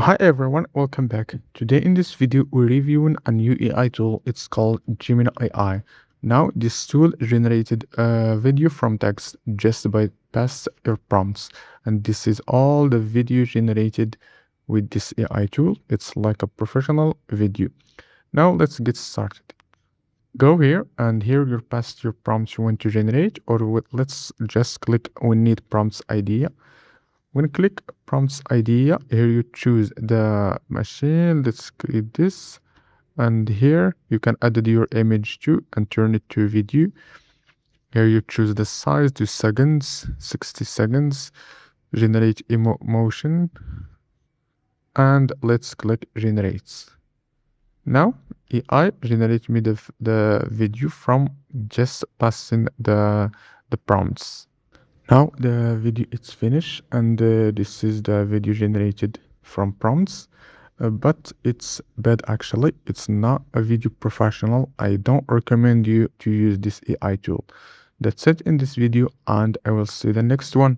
Hi everyone, welcome back. Today in this video we're reviewing a new AI tool. It's called Gemini AI. Now this tool generated a video from text just by past your prompts, and this is all the video generated with this AI tool. It's like a professional video. Now let's get started. Go here and here you paste your prompts you want to generate, or let's just click we need prompts idea. When you click prompts idea, here you choose the machine. Let's create this, and here you can add your image to and turn it to video. Here you choose the size to seconds, 60 seconds, generate emotion, and let's click generates. Now AI generates me the video from just passing the prompts. Now the video is finished, and this is the video generated from prompts, but it's bad actually. It's not a video professional. I don't recommend you to use this AI tool. That's it in this video, and I will see you the next one.